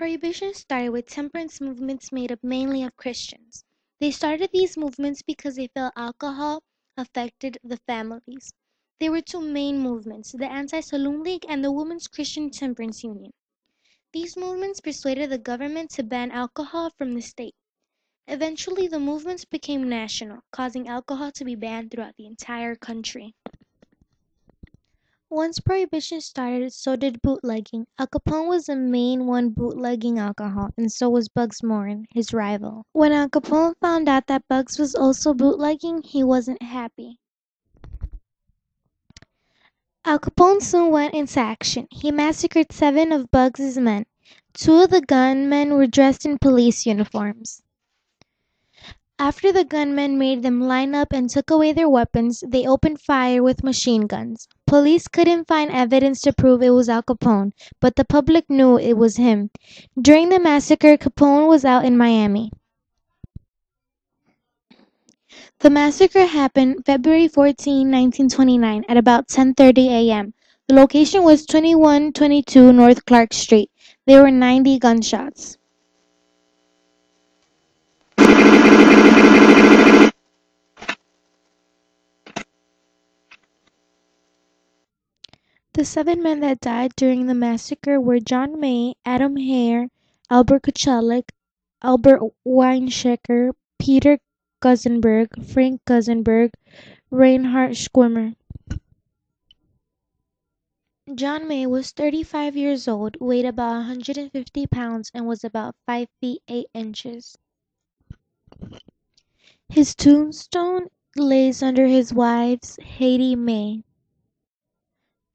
Prohibition started with temperance movements made up mainly of Christians. They started these movements because they felt alcohol affected the families. There were two main movements, the Anti-Saloon League and the Women's Christian Temperance Union. These movements persuaded the government to ban alcohol from the state. Eventually, the movements became national, causing alcohol to be banned throughout the entire country. Once prohibition started, so did bootlegging. Al Capone was the main one bootlegging alcohol, and so was Bugs Moran, his rival. When Al Capone found out that Bugs was also bootlegging, he wasn't happy. Al Capone soon went into action. He massacred 7 of Bugs's men. 2 of the gunmen were dressed in police uniforms. After the gunmen made them line up and took away their weapons, they opened fire with machine guns. Police couldn't find evidence to prove it was Al Capone, but the public knew it was him. During the massacre, Capone was out in Miami. The massacre happened February 14, 1929 at about 10:30 a.m. The location was 2122 North Clark Street. There were 90 gunshots. The 7 men that died during the massacre were John May, Adam Hare, Albert Kuchelik, Albert Weinshecker, Peter Gusenberg, Frank Gusenberg, Reinhard Schwimmer. John May was 35 years old, weighed about 150 pounds, and was about 5 feet 8 inches. His tombstone lays under his wife's Haiti May.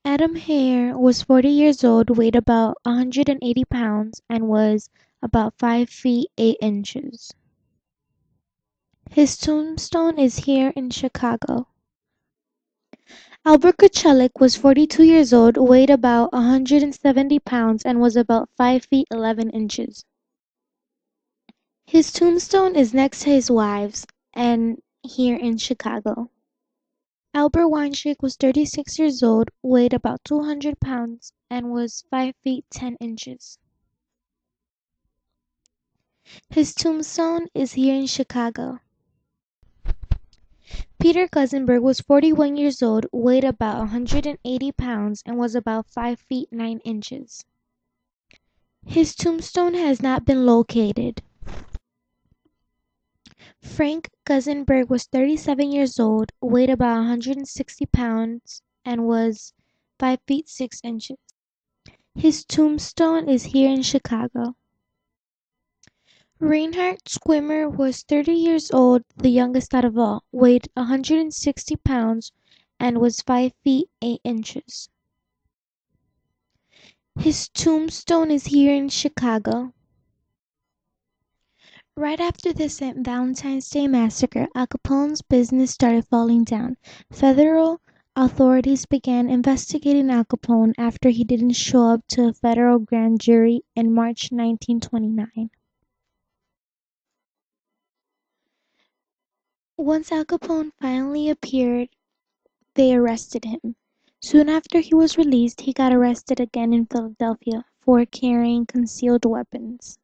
Adam Hare was 40 years old, weighed about 180 pounds, and was about 5 feet 8 inches. His tombstone is here in Chicago. Albert Kuchelik was 42 years old, weighed about 170 pounds, and was about 5 feet 11 inches. His tombstone is next to his wife's and here in Chicago. Albert Weinsheck was 36 years old, weighed about 200 pounds, and was 5 feet 10 inches. His tombstone is here in Chicago. Peter Gusenberg was 41 years old, weighed about 180 pounds, and was about 5 feet 9 inches. His tombstone has not been located. Frank Gusenberg was 37 years old, weighed about 160 pounds, and was 5 feet 6 inches. His tombstone is here in Chicago. Reinhard Schwimmer was 30 years old, the youngest out of all, weighed 160 pounds, and was 5 feet 8 inches. His tombstone is here in Chicago. Right after the St. Valentines Day Massacre, Al Capone's business started falling down. Federal authorities began investigating Al Capone after he didn't show up to a federal grand jury in March 1929. Once Al Capone finally appeared, they arrested him. Soon after he was released, he got arrested again in Philadelphia for carrying concealed weapons.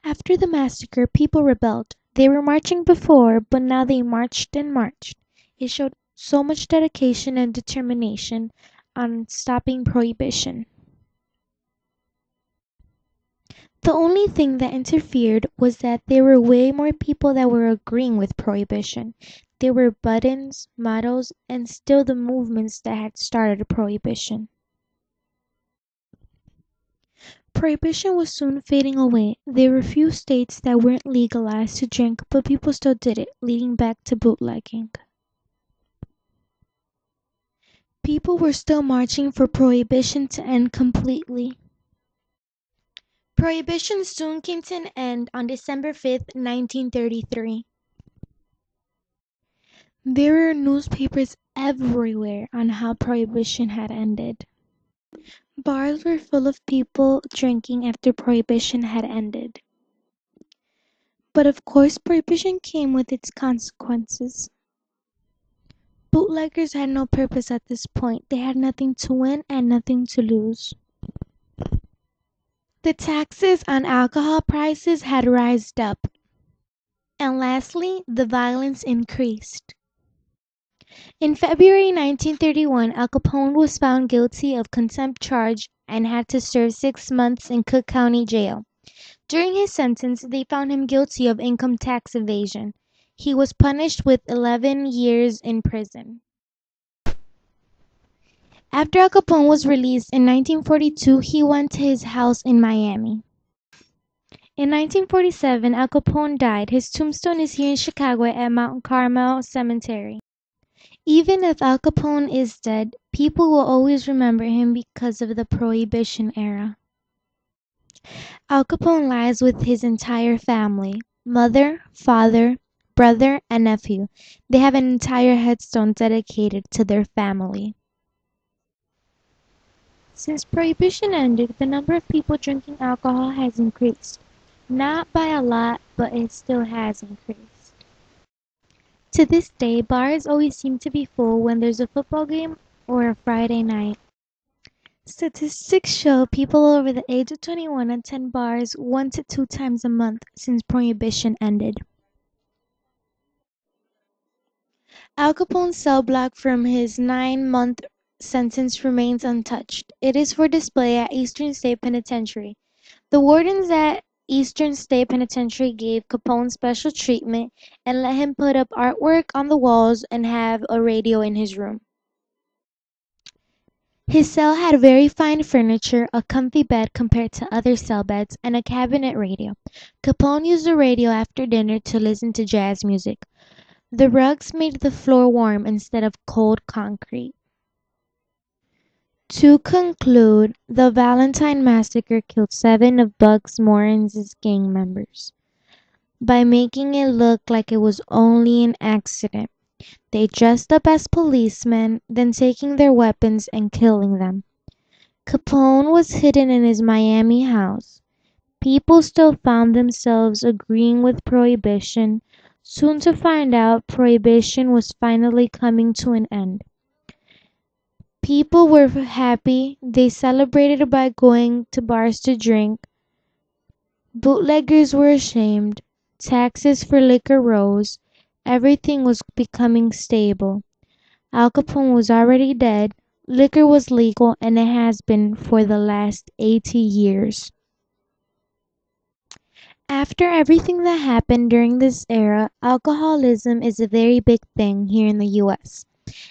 After the massacre, people rebelled. They were marching before, but now they marched and marched. It showed so much dedication and determination on stopping prohibition. The only thing that interfered was that there were way more people that were agreeing with prohibition. There were buttons, mottos, and still the movements that had started prohibition. Prohibition was soon fading away. There were few states that weren't legalized to drink, but people still did it, leading back to bootlegging. People were still marching for prohibition to end completely. Prohibition soon came to an end on December 5th, 1933. There were newspapers everywhere on how prohibition had ended. Bars were full of people drinking after prohibition had ended. But of course, prohibition came with its consequences. Bootleggers had no purpose at this point. They had nothing to win and nothing to lose. The taxes on alcohol prices had rised up. And lastly, the violence increased. In February 1931, Al Capone was found guilty of contempt charge and had to serve 6 months in Cook County Jail. During his sentence, they found him guilty of income tax evasion. He was punished with 11 years in prison. After Al Capone was released in 1942, he went to his house in Miami. In 1947, Al Capone died. His tombstone is here in Chicago at Mount Carmel Cemetery. Even if Al Capone is dead, people will always remember him because of the Prohibition era. Al Capone lies with his entire family: mother, father, brother, and nephew. They have an entire headstone dedicated to their family. Since Prohibition ended, the number of people drinking alcohol has increased. Not by a lot, but it still has increased. To this day, bars always seem to be full when there's a football game or a Friday night. Statistics show people over the age of 21 attend bars 1 to 2 times a month since Prohibition ended. Al Capone's cell block from his 9-month sentence remains untouched. It is for display at Eastern State Penitentiary. The wardens at Eastern State Penitentiary gave Capone special treatment and let him put up artwork on the walls and have a radio in his room. His cell had very fine furniture, a comfy bed compared to other cell beds, and a cabinet radio. Capone used the radio after dinner to listen to jazz music. The rugs made the floor warm instead of cold concrete. To conclude, the Valentine Massacre killed 7 of Bugs Moran's gang members. By making it look like it was only an accident, they dressed up as policemen, then taking their weapons and killing them. Capone was hidden in his Miami house. People still found themselves agreeing with Prohibition, soon to find out Prohibition was finally coming to an end. People were happy. They celebrated by going to bars to drink. Bootleggers were ashamed. Taxes for liquor rose. Everything was becoming stable. Al Capone was already dead. Liquor was legal, and it has been for the last 80 years. After everything that happened during this era, alcoholism is a very big thing here in the US.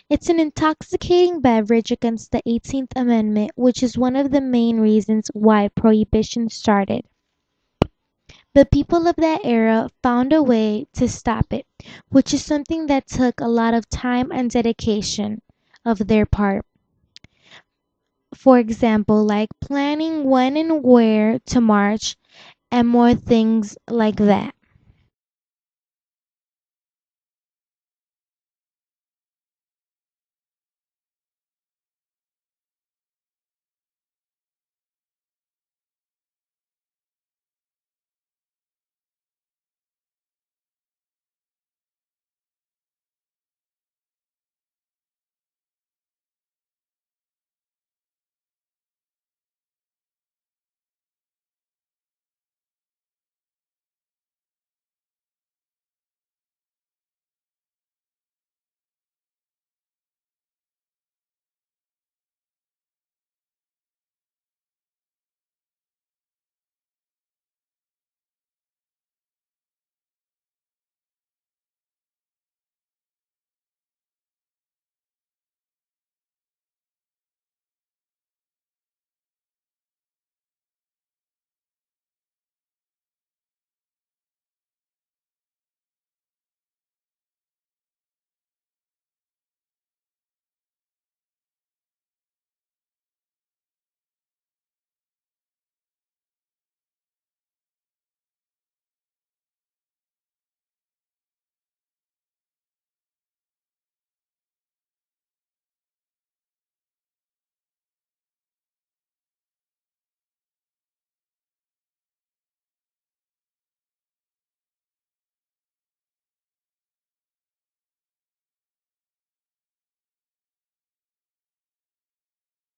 It's an intoxicating beverage against the 18th Amendment, which is one of the main reasons why Prohibition started. The people of that era found a way to stop it, which is something that took a lot of time and dedication of their part. For example, like planning when and where to march and more things like that.